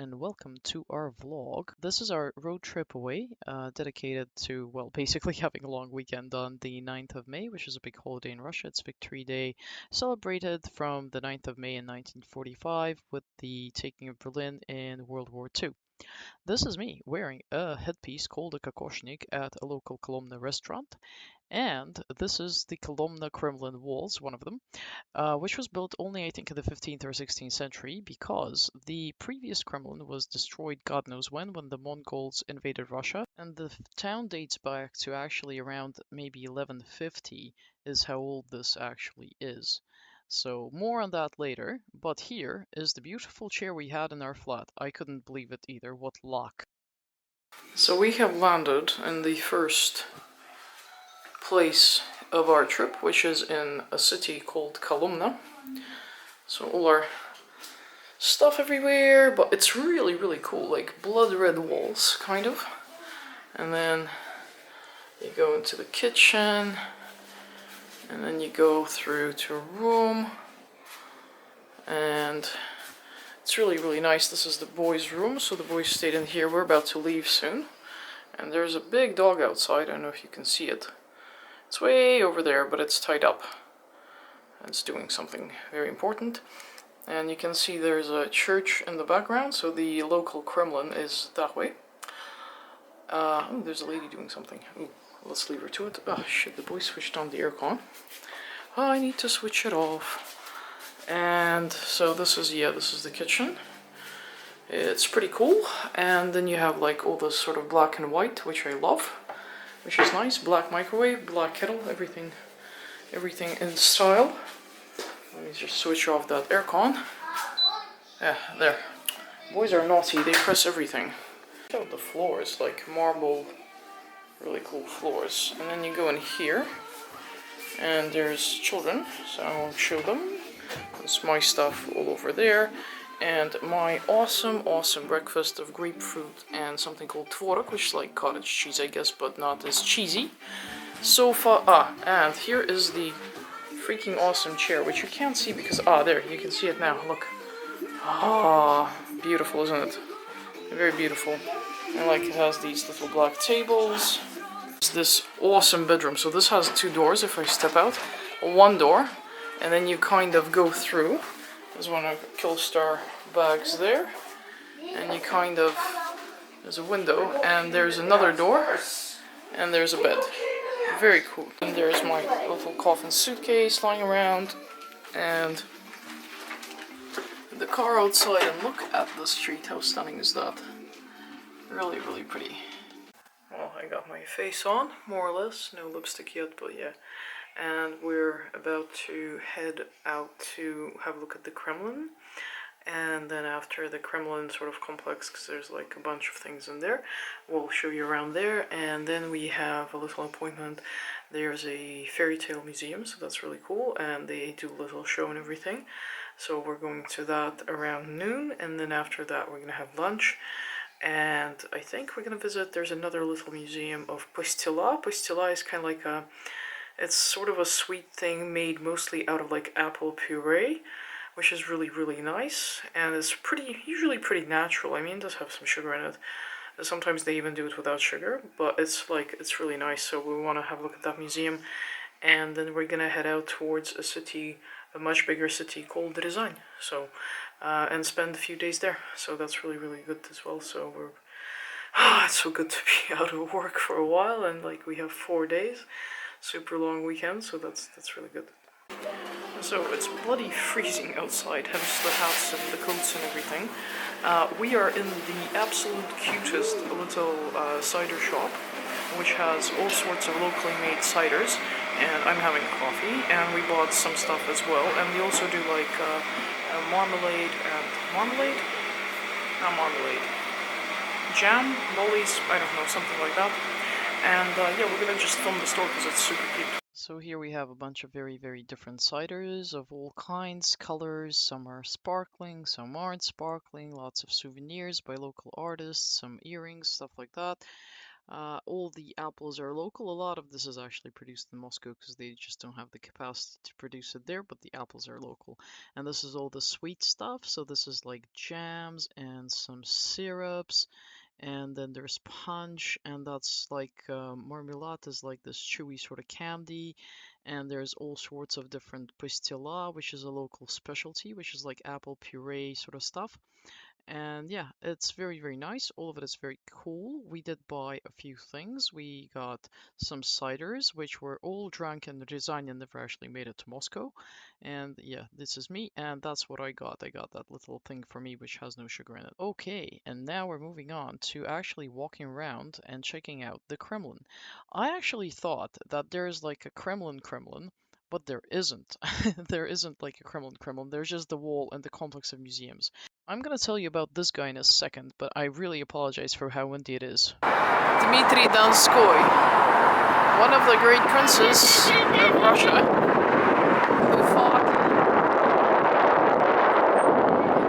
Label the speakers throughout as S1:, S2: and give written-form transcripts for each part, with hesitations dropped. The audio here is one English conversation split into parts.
S1: and welcome to our vlog. This is our road trip away, dedicated to, well, basically having a long weekend on the 9th of May, which is a big holiday in Russia. It's Victory Day, celebrated from the 9th of May in 1945 with the taking of Berlin in World War II. This is me wearing a headpiece called a kokoshnik at a local Kolomna restaurant, and this is the Kolomna Kremlin walls, one of them, which was built only, I think, in the 15th or 16th century because the previous Kremlin was destroyed God knows when the Mongols invaded Russia. And the town dates back to actually around maybe 1150 is how old this actually is. So more on that later, but here is the beautiful chair we had in our flat. I couldn't believe it either, what luck. So we have landed in the first place of our trip, which is in a city called Kolomna. So all our stuff everywhere, but it's really, really cool, like blood red walls, kind of. And then you go into the kitchen, and then you go through to a room, and it's really, really nice. This is the boys' room, so the boys stayed in here. We're about to leave soon. And there's a big dog outside, I don't know if you can see it. It's way over there, but it's tied up. It's doing something very important. And you can see there's a church in the background, so the local Kremlin is that way. Oh, there's a lady doing something. Ooh, let's leave her to it. Oh shit, the boy switched on the aircon. Oh, I need to switch it off. And so this is the kitchen. It's pretty cool. And then you have like all this sort of black and white, which I love, which is nice. Black microwave, black kettle, everything in style. Let me just switch off that aircon. Yeah, there. Boys are naughty, they press everything. Check out the floors, like marble, really cool floors. And then you go in here, and there's children, so I'll show them. There's my stuff all over there. And my awesome breakfast of grapefruit and something called tvorog, which is like cottage cheese, I guess, but not as cheesy. And here is the freaking awesome chair, which you can't see because, there, you can see it now, look. Beautiful, isn't it? Very beautiful. And like it has these little black tables. It's this awesome bedroom. So this has two doors if I step out. One door, and then you kind of go through. There's one of Killstar bags there. And you kind of, there's a window, and there's another door, and there's a bed. Very cool. And there's my little coffin suitcase lying around, and the car outside, and look at the street, how stunning is that? Really, really pretty. Well, I got my face on, more or less, no lipstick yet, but yeah. And we're about to head out to have a look at the Kremlin. And then after the Kremlin sort of complex, because there's like a bunch of things in there, we'll show you around there. And then we have a little appointment. There's a fairy tale museum, so that's really cool, and they do a little show and everything. So we're going to that around noon, and then after that we're gonna have lunch. And I think we're gonna visit, there's another little museum of Pastila. Pastila is kind of like it's sort of a sweet thing made mostly out of like apple puree, which is really, really nice, and it's usually pretty natural. I mean, it does have some sugar in it. Sometimes they even do it without sugar, but it's really nice, so we want to have a look at that museum. And then we're gonna head out towards a much bigger city called Ryazan, so, and spend a few days there. So that's really, really good as well. So it's so good to be out of work for a while, and like we have 4 days, super long weekend, so that's really good. So it's bloody freezing outside, hence the hats and the coats and everything. We are in the absolute cutest little cider shop, which has all sorts of locally made ciders, and I'm having coffee, and we bought some stuff as well, and we also do like marmalade and jam, lollies, I don't know, something like that. And yeah, we're gonna just film the store because it's super cute. So here we have a bunch of very, very different ciders of all kinds, colors. Some are sparkling, some aren't sparkling, lots of souvenirs by local artists, some earrings, stuff like that. All the apples are local. A lot of this is actually produced in Moscow because they just don't have the capacity to produce it there, but the apples are local. And this is all the sweet stuff. So this is like jams and some syrups, and then there's punch, and that's like marmelade is like this chewy sort of candy, and there's all sorts of different pastila, which is a local specialty, which is like apple puree sort of stuff. And yeah, it's very, very nice. All of it is very cool. We did buy a few things. We got some ciders, which were all drunk in Ryazan and never actually made it to Moscow. And yeah, this is me, and that's what I got. I got that little thing for me, which has no sugar in it. Okay, and now we're moving on to actually walking around and checking out the Kremlin. I actually thought that there's like a Kremlin, but there isn't. There isn't like a Kremlin. There's just the wall and the complex of museums. I'm gonna tell you about this guy in a second, but I really apologize for how windy it is. Dmitry Donskoy, one of the great princes of Russia, who fought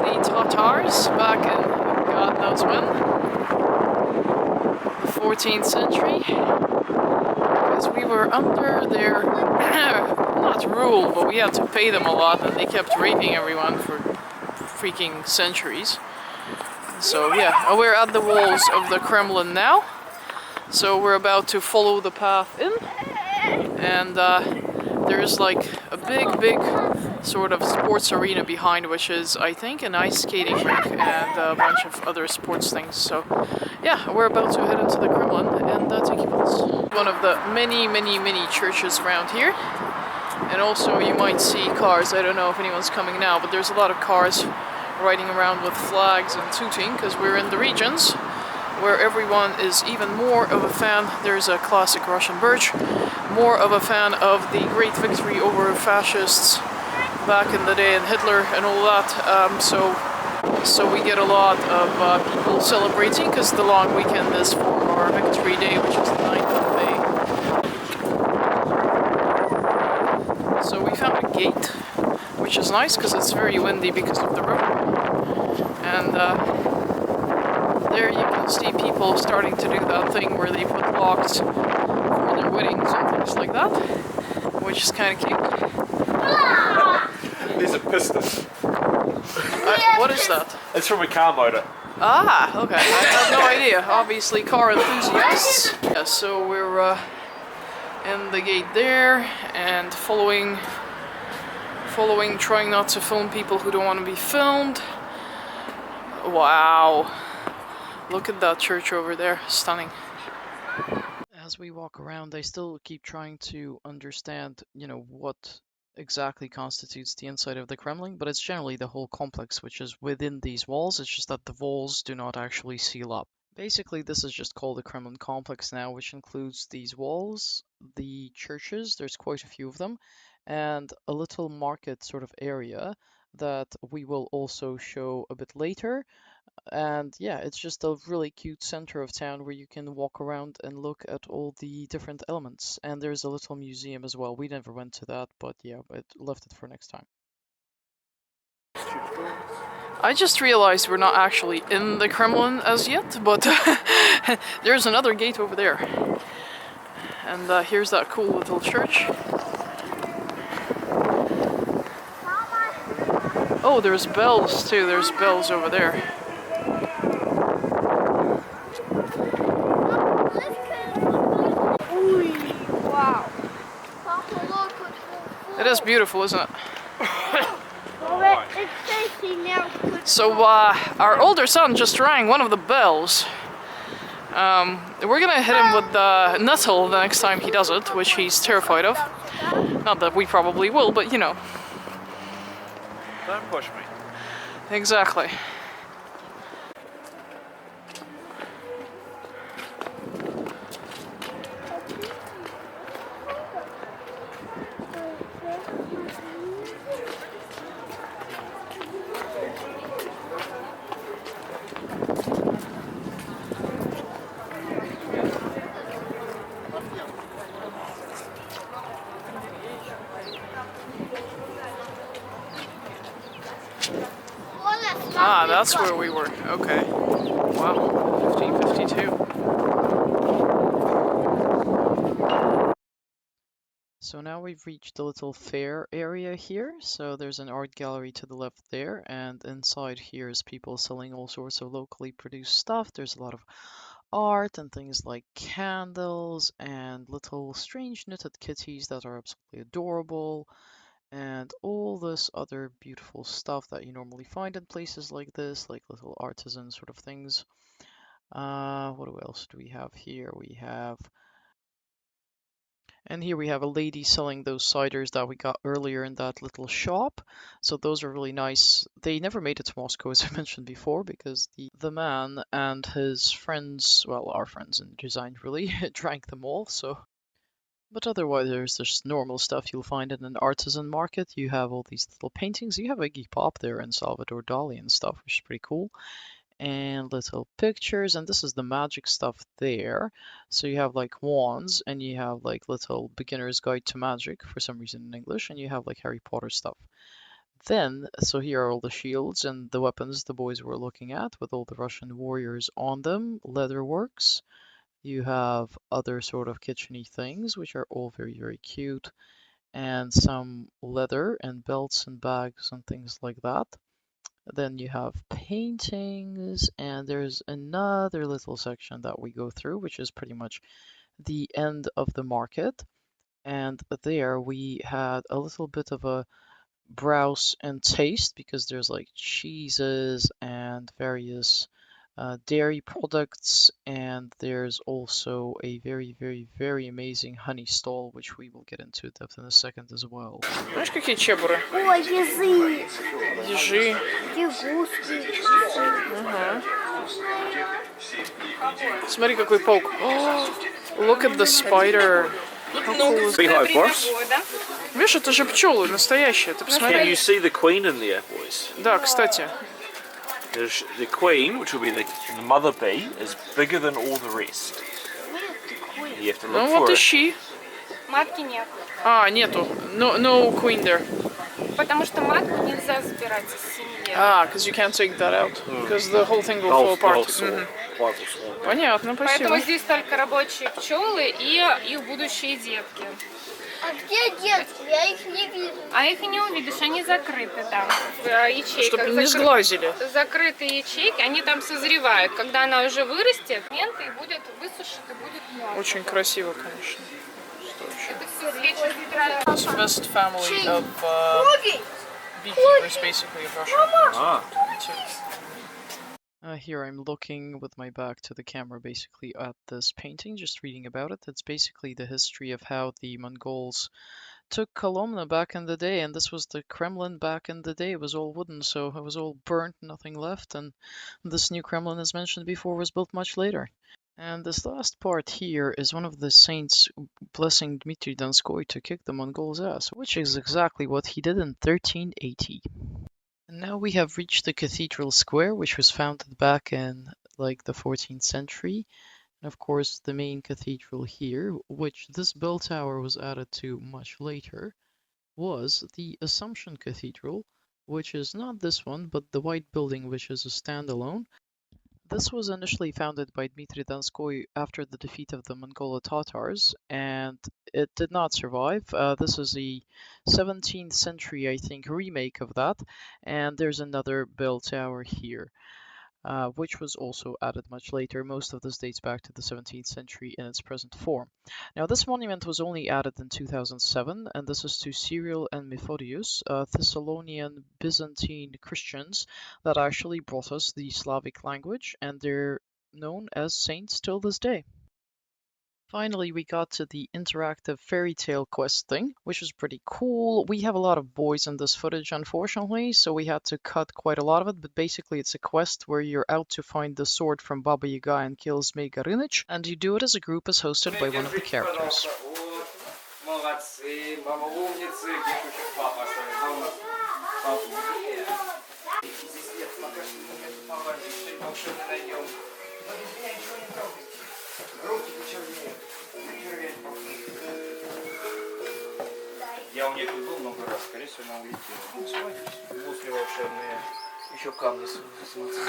S1: the Tatars back in God knows when, the 14th century, because we were under their, not rule, but we had to pay them a lot, and they kept raping everyone for freaking centuries. So yeah, we're at the walls of the Kremlin now. So we're about to follow the path in, and there's like a big sort of sports arena behind, which is, I think, an ice skating rink and a bunch of other sports things. So yeah, we're about to head into the Kremlin and take you with us. One of the many churches around here. And also you might see cars. I don't know if anyone's coming now, but there's a lot of cars riding around with flags and tooting, because we're in the regions where everyone is even more of a fan. There's a classic Russian birch, more of a fan of the great victory over fascists back in the day and Hitler and all that. So we get a lot of people celebrating, because the long weekend is for our victory day, which is the 9th of May. So we found a gate, which is nice because it's very windy because of the road. And there you can see people starting to do that thing where they put locks for their weddings and things like that, which is kind of cute.
S2: These are pistons.
S1: What is that?
S2: It's from a car motor.
S1: Ah, okay. I have no idea. Obviously car enthusiasts. Yeah, so we're in the gate there and following, trying not to film people who don't want to be filmed. Wow. Look at that church over there. Stunning. As we walk around, I still keep trying to understand, what exactly constitutes the inside of the Kremlin, but it's generally the whole complex which is within these walls. It's just that the walls do not actually seal up. Basically, this is just called the Kremlin complex now, which includes these walls, the churches, there's quite a few of them, and a little market sort of area that we will also show a bit later. And yeah, it's just a really cute center of town where you can walk around and look at all the different elements. And there's a little museum as well. We never went to that, but yeah, I left it for next time. I just realized we're not actually in the Kremlin as yet, but there's another gate over there. And here's that cool little church. Oh, there's bells too. There's bells over there.
S3: Wow.
S1: It is beautiful, isn't it?
S3: It's tasty now.
S1: So our older son just rang one of the bells. We're gonna hit him with the nettle the next time he does it, which he's terrified of. Not that we probably will, but you know.
S2: Don't push me.
S1: Exactly. Ah, that's where we were. Okay. Wow. 1552. So now we've reached the little fair area here. So there's an art gallery to the left there, and inside here is people selling all sorts of locally produced stuff. There's a lot of art and things like candles and little strange knitted kitties that are absolutely adorable, and all this other beautiful stuff that you normally find in places like this, like little artisan sort of things. What else do we have here? And here we have a lady selling those ciders that we got earlier in that little shop. So those are really nice. They never made it to Moscow, as I mentioned before, because the man and his friends, well, our friends in design really, drank them all. So, but otherwise, there's just normal stuff you'll find in an artisan market. You have all these little paintings. You have Iggy Pop there and Salvador Dali and stuff, which is pretty cool. And little pictures, and this is the magic stuff there. So you have like wands, and you have like little beginner's guide to magic for some reason in English, and you have like Harry Potter stuff. Then, so here are all the shields and the weapons the boys were looking at with all the Russian warriors on them, leatherworks. You have other sort of kitcheny things, which are all very, very cute, and some leather and belts and bags and things like that. Then you have paintings, and there's another little section that we go through, which is pretty much the end of the market. And there we had a little bit of a browse and taste because there's like cheeses and various dairy products, and there's also a very, very, very amazing honey stall, which we will get into depth in a second as well. Знаешь, какие чебуры?
S3: Ой, язык.
S1: Ежи.
S3: Ягушки.
S1: Ага. Смотри, какой паук. Look at the spider.
S2: Beehive, boss.
S1: Видишь, это же пчелы настоящие. Ты
S2: Can
S1: посмотри.
S2: you see the queen in there, boys?
S1: Да, кстати.
S2: The queen, which will be the mother bee, is bigger than all the rest. You have to
S1: Ну
S2: look
S1: вот
S2: for it.
S3: Матки
S1: ищи.
S3: нет.
S1: А, нету. No queen there.
S3: Потому что матку нельзя забирать из семьи.
S1: Ah, because you can't take that out. Because the whole thing will fall apart. Мгм. Понятно, спасибо.
S3: Поэтому здесь только рабочие пчелы и их будущие детки.
S4: А где детки? Я их не вижу.
S3: А их и не увидишь, они закрыты там, в ячейках.
S1: Чтобы не сглазили.
S3: Закрытые ячейки, они там созревают. Когда она уже вырастет, и будет высушит и будет мёртвой.
S1: Очень красиво, конечно.
S3: Это все свечи ветра.
S1: This best family of beekeepers, basically, of Russia. Here I'm looking with my back to the camera basically at this painting, just reading about it. It's basically the history of how the Mongols took Kolomna back in the day, and this was the Kremlin back in the day. It was all wooden, so it was all burnt, nothing left, and this new Kremlin, as mentioned before, was built much later. And this last part here is one of the saints blessing Dmitry Donskoy to kick the Mongols' ass, which is exactly what he did in 1380. And now we have reached the cathedral square, which was founded back in like the 14th century. And of course, the main cathedral here, which this bell tower was added to much later, was the Assumption Cathedral, which is not this one, but the white building, which is a standalone. This was initially founded by Dmitry Donskoy after the defeat of the Mongol Tatars, and it did not survive. This is a 17th century, I think, remake of that, and there's another bell tower here, which was also added much later. Most of this dates back to the 17th century in its present form. Now, this monument was only added in 2007, and this is to Cyril and Methodius, Thessalonian Byzantine Christians that actually brought us the Slavic language, and they're known as saints till this day. Finally, we got to the interactive fairy tale quest thing, which was pretty cool. We have a lot of boys in this footage, unfortunately, so we had to cut quite a lot of it, but basically it's a quest where you're out to find the sword from Baba Yaga and kill Zmey Gorynych, and you do it as a group as hosted by one of the characters.
S5: Я у нее тут был много раз, скорее всего, она улетела. Ну, смотрите, гусли волшебные, еще камни самоцветные.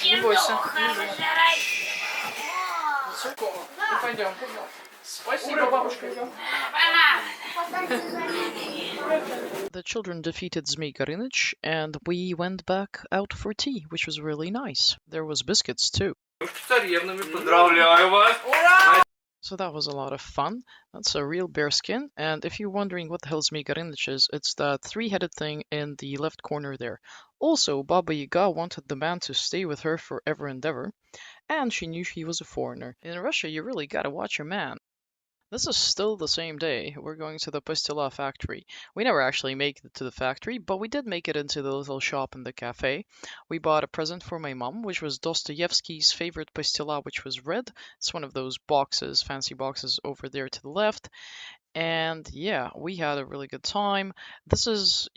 S1: Не бойся. Пойдем. Спасибо, бабушка.
S6: The children defeated Zmey Gorynych and we went back out for tea, which was really nice. There was biscuits too.
S5: Поздравляю вас!
S6: So that was a lot of fun. That's a real bearskin. And if you're wondering what the hell Zmey Gorynych is, it's that three-headed thing in the left corner there. Also, Baba Yaga wanted the man to stay with her forever and ever, and she knew he was a foreigner. In Russia, you really gotta watch your man. This is still the same day. We're going to the Pastila factory. We never actually make it to the factory, but we did make it into the little shop in the cafe. We bought a present for my mom, which was Dostoevsky's favorite pastila, which was red. It's one of those boxes, fancy boxes over there to the left. And yeah, we had a really good time. This is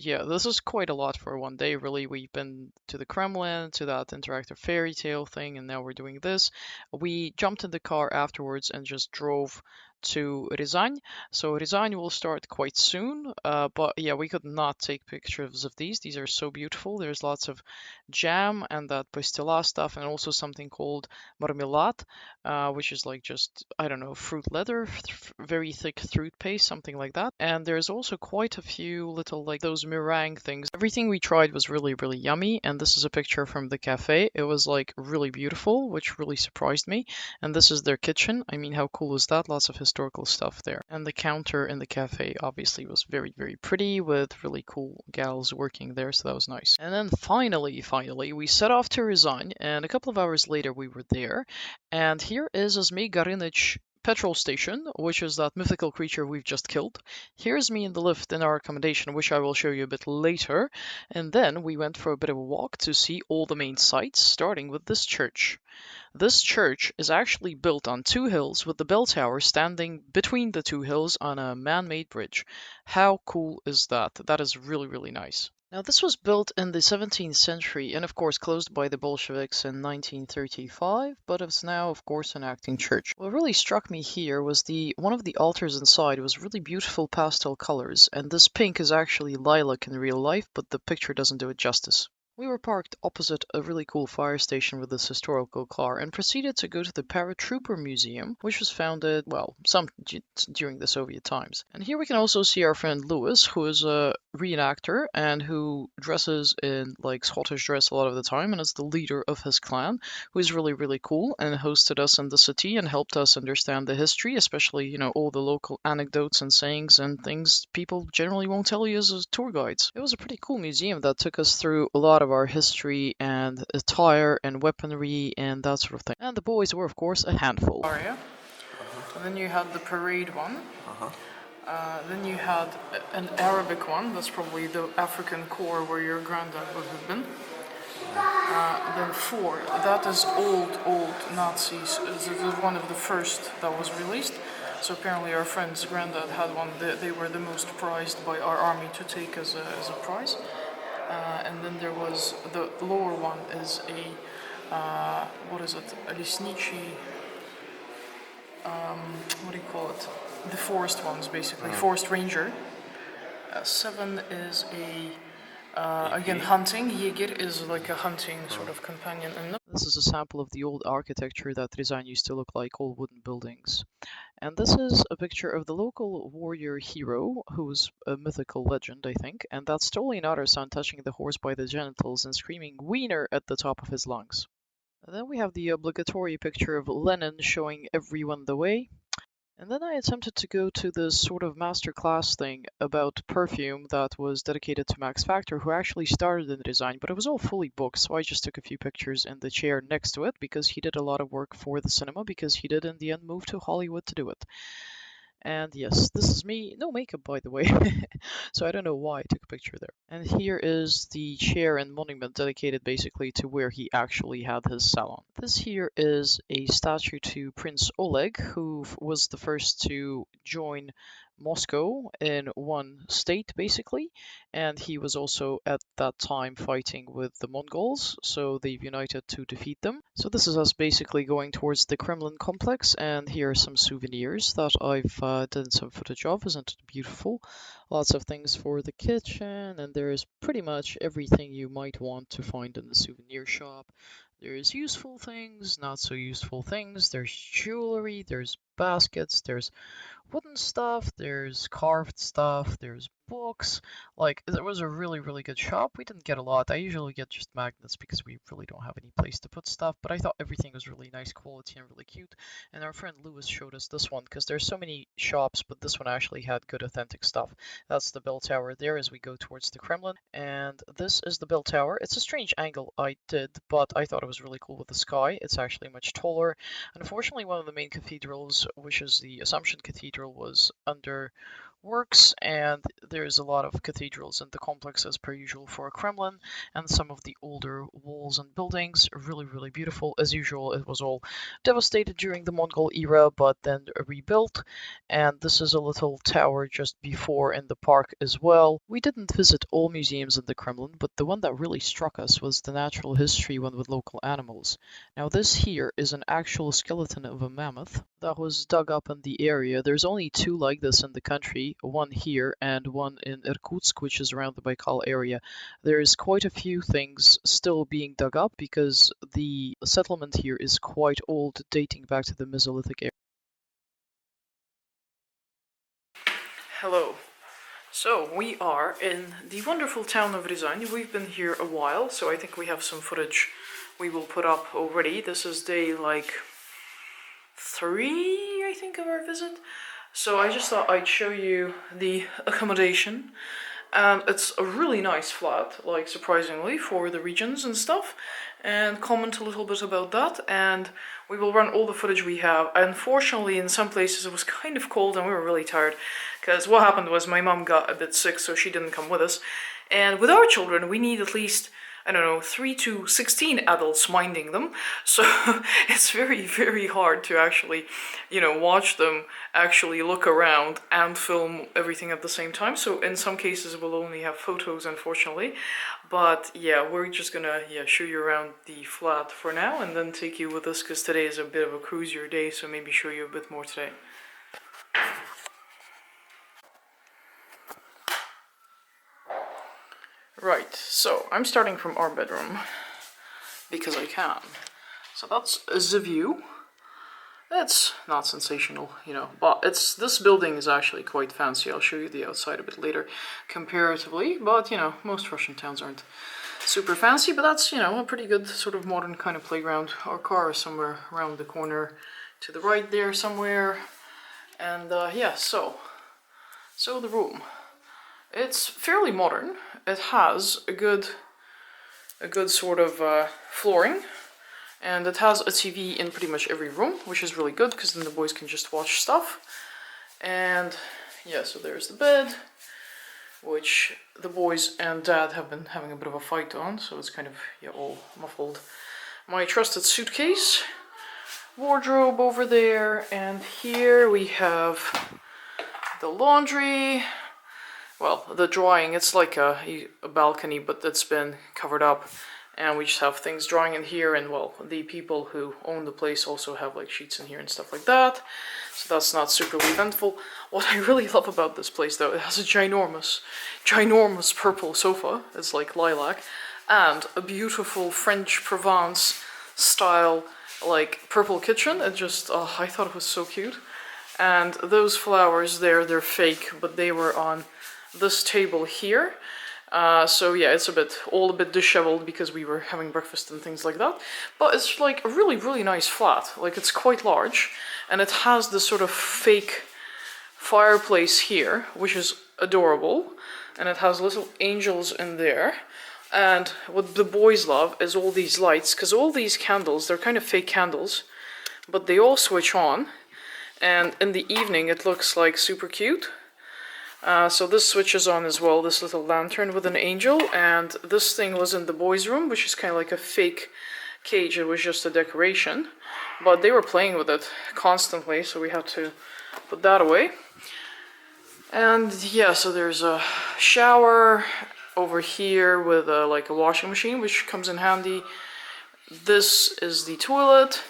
S6: quite a lot for one day, really. We've been to the Kremlin, to that interactive fairy tale thing, and now we're doing this. We jumped in the car afterwards and just drove to Ryazan. So Ryazan will start quite soon, but yeah, we could not take pictures of these. These are so beautiful. There's lots of jam and that pastila stuff, and also something called marmelade, which is like just, I don't know, fruit leather, very thick fruit paste, something like that. And there's also quite a few little like those meringue things. Everything we tried was really, really yummy. And this is a picture from the cafe. It was like really beautiful, which really surprised me. And this is their kitchen. I mean, how cool is that? Lots of historical stuff there. And the counter in the cafe obviously was very, very pretty with really cool gals working there. So that was nice. And then finally, we set off to Ryazan, and a couple of hours later we were there. And here is a Zmey Gorynych petrol station, which is that mythical creature we've just killed. Here's me in the lift in our accommodation, which I will show you a bit later. And then we went for a bit of a walk to see all the main sites, starting with this church. This church is actually built on two hills with the bell tower standing between the two hills on a man-made bridge. How cool is that? That is really, really nice. Now, this was built in the 17th century and, of course, closed by the Bolsheviks in 1935, but it's now, of course, an acting church. What really struck me here was one of the altars inside was really beautiful pastel colors, and this pink is actually lilac in real life, but the picture doesn't do it justice. We were parked opposite a really cool fire station with this historical car and proceeded to go to the Paratrooper Museum, which was founded, well, during the Soviet times. And here we can also see our friend Louis, who is a reenactor and who dresses in like Scottish dress a lot of the time and is the leader of his clan, who is really, really cool and hosted us in the city and helped us understand the history, especially, you know, all the local anecdotes and sayings and things people generally won't tell you as tour guides. It was a pretty cool museum that took us through a lot of our history and attire and weaponry and that sort of thing. And the boys were, of course, a handful.
S1: And then you had the parade one. Then you had an Arabic one. That's probably the African core where your granddad would have been. Then 4. That is old Nazis. This is one of the first that was released. So apparently our friend's granddad had one. They were the most prized by our army to take as a prize. And then there was the lower one is a, what is it, a Lisnichi, what do you call it, the forest ones basically, forest ranger. 7 is again hunting, Jäger is like a hunting sort of companion. And
S6: this is a sample of the old architecture that Ryazan used to look like, all wooden buildings. And this is a picture of the local warrior hero, who's a mythical legend, I think, and that's totally not our son touching the horse by the genitals and screaming "Wiener" at the top of his lungs. And then we have the obligatory picture of Lenin showing everyone the way. And then I attempted to go to this sort of master class thing about perfume that was dedicated to Max Factor, who actually started in design, but it was all fully booked, so I just took a few pictures in the chair next to it because he did a lot of work for the cinema, because he did in the end move to Hollywood to do it. And yes, this is me, no makeup by the way, so I don't know why I took a picture there. And here is the chair and monument dedicated basically to where he actually had his salon. This here is a statue to Prince Oleg, who was the first to join Moscow in one state basically, and he was also at that time fighting with the Mongols, so they've united to defeat them. So this is us basically going towards the Kremlin complex, and here are some souvenirs that I've done some footage of. Isn't it beautiful? Lots of things for the kitchen, and there's pretty much everything you might want to find in the souvenir shop. There's useful things, not so useful things. There's jewelry, there's baskets, there's wooden stuff, there's carved stuff, there's books. Like, it was a really good shop. We didn't get a lot. I usually get just magnets because we really don't have any place to put stuff, but I thought everything was really nice quality and really cute. And our friend Lewis showed us this one because there's so many shops, but this one actually had good authentic stuff. That's the bell tower there as we go towards the Kremlin, and this is the bell tower. It's a strange angle I did, but I thought it was really cool with the sky. It's actually much taller. Unfortunately, one of the main cathedrals, which is the Assumption Cathedral, was under works, and there's a lot of cathedrals in the complex as per usual for a Kremlin, and some of the older walls and buildings are really beautiful. As usual, it was all devastated during the Mongol era, but then rebuilt. And this is a little tower just before in the park as well. We didn't visit all museums in the Kremlin, but the one that really struck us was the natural history one with local animals. Now this here is an actual skeleton of a mammoth that was dug up in the area. There's only two like this in the country, one here and one in Irkutsk, which is around the Baikal area. There's quite a few things still being dug up because the settlement here is quite old, dating back to the Mesolithic era.
S1: Hello. So we are in the wonderful town of Ryazan. We've been here a while, so I think we have some footage we will put up already. This is day like 3, I think, of our visit. So I just thought I'd show you the accommodation. And it's a really nice flat, like surprisingly, for the regions and stuff. And comment a little bit about that. And we will run all the footage we have. Unfortunately, in some places it was kind of cold and we were really tired. Because what happened was my mom got a bit sick, so she didn't come with us. And with our children, we need at least, I don't know, 3 to 16 adults minding them. So it's very hard to actually, watch them actually look around and film everything at the same time. So in some cases we'll only have photos, unfortunately. But yeah, we're just gonna show you around the flat for now and then take you with us, because today is a bit of a cruisier day, so maybe show you a bit more today. Right, so I'm starting from our bedroom because I can. So that's the view. It's not sensational, but this building is actually quite fancy. I'll show you the outside a bit later comparatively, but most Russian towns aren't super fancy, but that's, a pretty good sort of modern kind of playground. Our car is somewhere around the corner to the right there somewhere. And yeah, so the room. It's fairly modern. It has a good sort of flooring, and it has a TV in pretty much every room, which is really good because then the boys can just watch stuff. And yeah, so there's the bed, which the boys and dad have been having a bit of a fight on, so it's kind of all muffled. My trusted suitcase, wardrobe over there, and here we have the laundry. Well, the drying, it's like a balcony, but that's been covered up, and we just have things drying in here. And well, the people who own the place also have like sheets in here and stuff like that, so that's not super eventful. What I really love about this place, though, it has a ginormous purple sofa. It's like lilac, and a beautiful French Provence style like purple kitchen. It just, I thought it was so cute. And those flowers there, they're fake, but they were on this table here. So yeah, it's all a bit disheveled because we were having breakfast and things like that. But it's like a really nice flat. Like, it's quite large, and it has this sort of fake fireplace here, which is adorable. And it has little angels in there. And what the boys love is all these lights, because all these candles, they're kind of fake candles, but they all switch on. And in the evening it looks like super cute. So this switches on as well, this little lantern with an angel. And this thing was in the boys' room, which is kind of like a fake cage. It was just a decoration, but they were playing with it constantly, so we had to put that away. And yeah, so there's a shower over here with like a washing machine, which comes in handy. This is the toilet.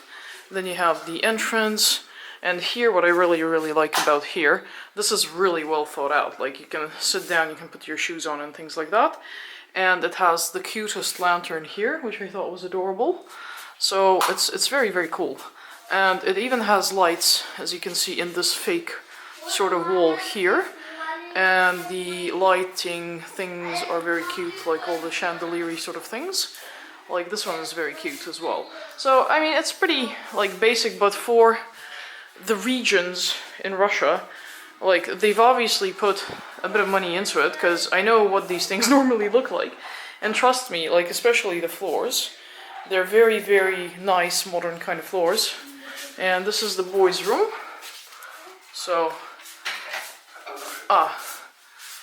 S1: Then you have the entrance. And here, what I really like about here, this is really well thought out. Like, you can sit down, you can put your shoes on and things like that. And it has the cutest lantern here, which I thought was adorable. So it's very, very cool. And it even has lights, as you can see, in this fake sort of wall here. And the lighting things are very cute, like all the chandelier sort of things. Like this one is very cute as well. So, I mean, it's pretty like basic, but for the regions in Russia, like they've obviously put a bit of money into it, because I know what these things normally look like. And trust me, like especially the floors, they're very, very nice modern kind of floors. And this is the boys' room. So,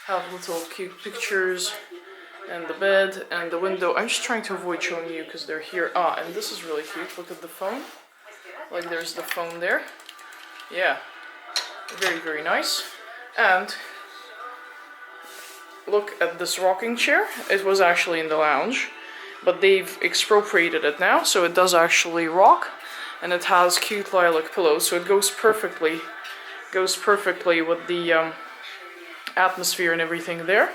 S1: have little cute pictures, and the bed and the window. I'm just trying to avoid showing you because they're here. And this is really cute. Look at the phone. Like there's the phone there. Yeah, very, very nice. And look at this rocking chair. It was actually in the lounge, but they've expropriated it now, so it does actually rock, and it has cute lilac pillows, so it goes perfectly with the atmosphere and everything there.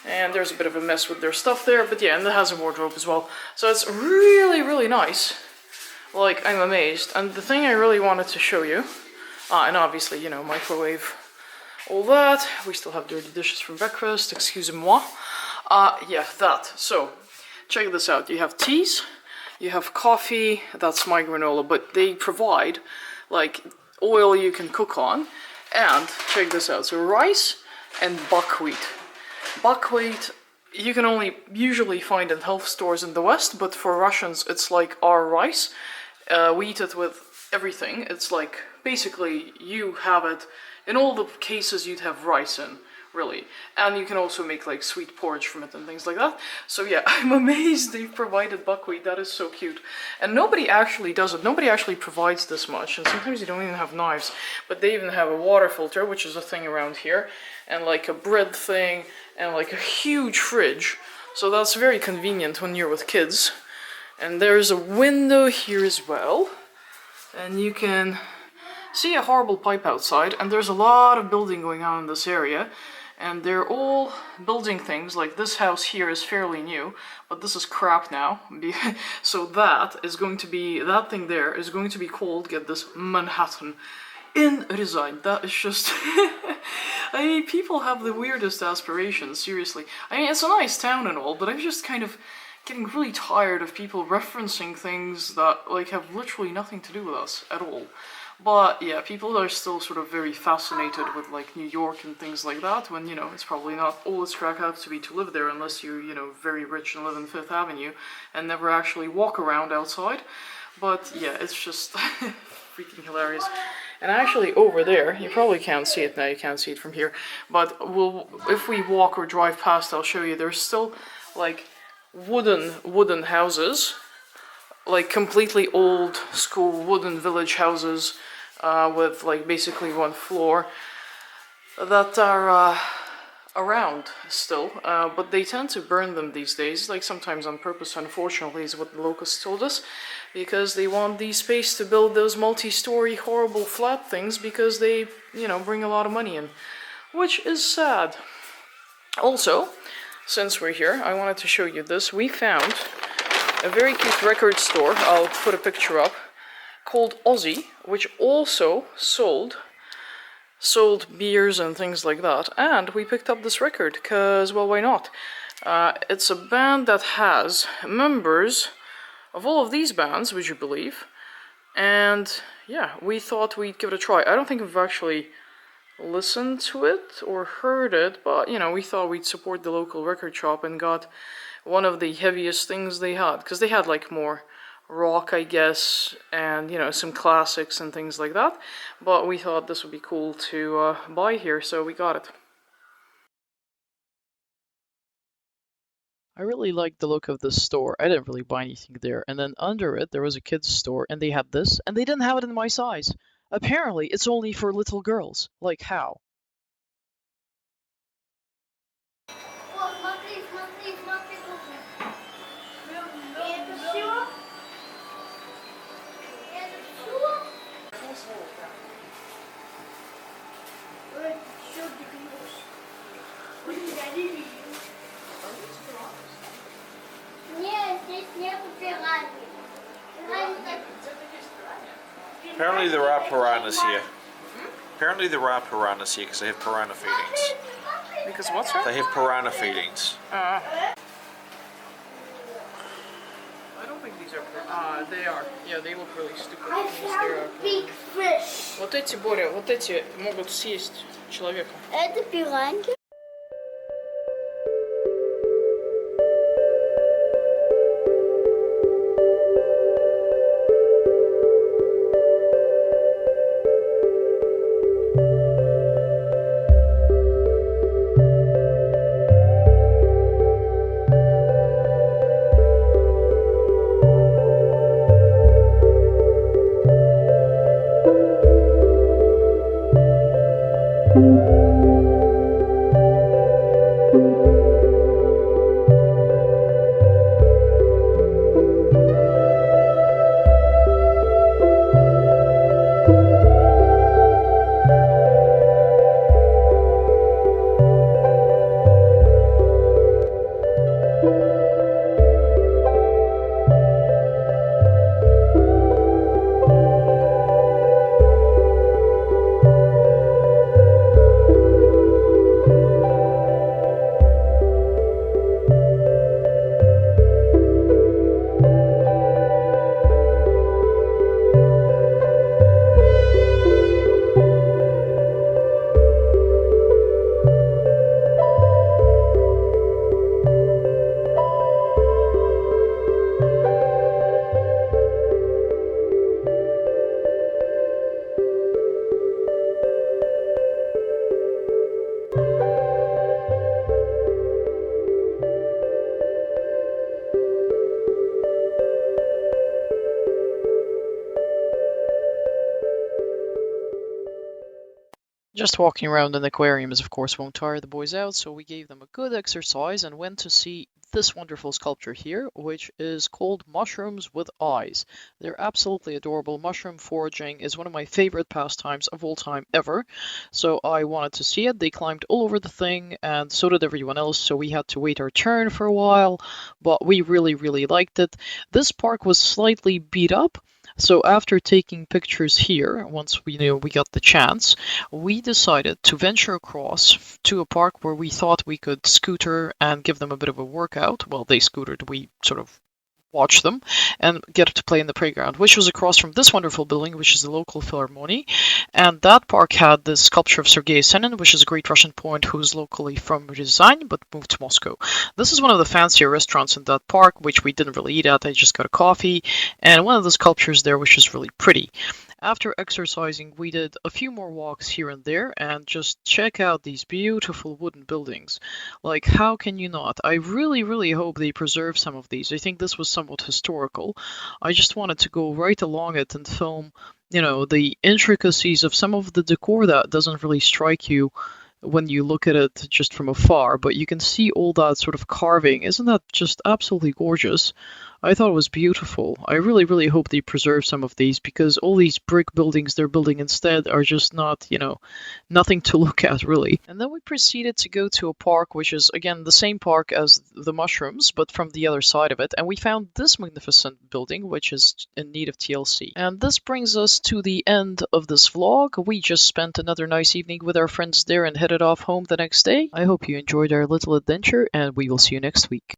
S1: And there's a bit of a mess with their stuff there, but yeah, and it has a wardrobe as well. So it's really, really nice. Like, I'm amazed. And the thing I really wanted to show you, and obviously, you know, microwave, all that. We still have dirty dishes from breakfast, excusez-moi. Yeah, that. So, check this out. You have teas, you have coffee, that's my granola, but they provide, like, oil you can cook on. And, check this out, so rice and buckwheat. Buckwheat you can only usually find in health stores in the West, but for Russians it's like our rice. We eat it with everything. It's like, basically, you have it, in all the cases you'd have rice in, really. And you can also make like sweet porridge from it and things like that. So yeah, I'm amazed they've provided buckwheat. That is so cute. And nobody actually does it. Nobody actually provides this much. And sometimes you don't even have knives. But they even have a water filter, which is a thing around here. And like a bread thing. And like a huge fridge. So that's very convenient when you're with kids. And there's a window here as well. And you can see a horrible pipe outside. And there's a lot of building going on in this area. And they're all building things, like this house here is fairly new, but this is crap now. So that is going to be, that thing there is going to be called, get this, Manhattan in Ryazan. That is just, I mean, people have the weirdest aspirations, seriously. I mean, it's a nice town and all, but I'm just kind of getting really tired of people referencing things that, like, have literally nothing to do with us at all. But yeah, people are still sort of very fascinated with like New York and things like that, when, you know, it's probably not all it's cracked up to be to live there unless you're, you know, very rich and live in Fifth Avenue and never actually walk around outside. But yeah, it's just freaking hilarious. And actually over there, you probably can't see it now, you can't see it from here, but if we walk or drive past, I'll show you, there's still like wooden houses, like completely old school wooden village houses with like basically one floor that are around still, but they tend to burn them these days, like sometimes on purpose, unfortunately, is what the locusts told us, because they want the space to build those multi-story horrible flat things because they, you know, bring a lot of money in, which is sad. Also, since we're here, I wanted to show you this. We found a very cute record store, I'll put a picture up, called Aussie, which also sold beers and things like that. And we picked up this record, because, well, why not? It's a band that has members of all of these bands, would you believe? And yeah, we thought we'd give it a try. I don't think we've actually listened to it or heard it, but, you know, we thought we'd support the local record shop and got one of the heaviest things they had, because they had like more rock, I guess, and, you know, some classics and things like that, but we thought this would be cool to buy here, so we got it.
S6: I really liked the look of this store. I didn't really buy anything there, and then under it there was a kids store, and they had this, and they didn't have it in my size. Apparently it's only for little girls. Like, how?
S4: Нет, здесь нету пираньи.
S2: Apparently there are piranhas here. Apparently there are piranhas here because they have piranha feedings.
S1: Because what's that?
S2: They have piranha feedings.
S1: I don't think these are. They are. Yeah, they look really stupid.
S4: I found big fish.
S1: Вот эти, Боря, вот эти могут съесть человека.
S4: Это пираньи.
S6: Just walking around an aquarium is of course won't tire the boys out, so we gave them a good exercise and went to see this wonderful sculpture here, which is called Mushrooms with Eyes. They're absolutely adorable. Mushroom foraging is one of my favorite pastimes of all time ever, so I wanted to see it. They climbed all over the thing, and so did everyone else, so we had to wait our turn for a while, but we really liked it. This park was slightly beat up, so after taking pictures here, once we knew we got the chance, we decided to venture across to a park where we thought we could scooter and give them a bit of a workout. Well, they scootered, we sort of watch them and get to play in the playground, which was across from this wonderful building, which is the local Philharmony. And that park had the sculpture of Sergei Senin, which is a great Russian poet who's locally from Ryazan but moved to Moscow. This is one of the fancier restaurants in that park, which we didn't really eat at. I just got a coffee and one of the sculptures there, which is really pretty. After exercising, we did a few more walks here and there and just check out these beautiful wooden buildings. Like, how can you not? I really hope they preserve some of these. I think this was somewhat historical. I just wanted to go right along it and film, you know, the intricacies of some of the decor that doesn't really strike you when you look at it just from afar, but you can see all that sort of carving. Isn't that just absolutely gorgeous? I thought it was beautiful. I really hope they preserve some of these, because all these brick buildings they're building instead are just not, you know, nothing to look at really. And then we proceeded to go to a park, which is again the same park as the mushrooms, but from the other side of it. And we found this magnificent building, which is in need of TLC. And this brings us to the end of this vlog. We just spent another nice evening with our friends there and headed off home the next day. I hope you enjoyed our little adventure, and we will see you next week.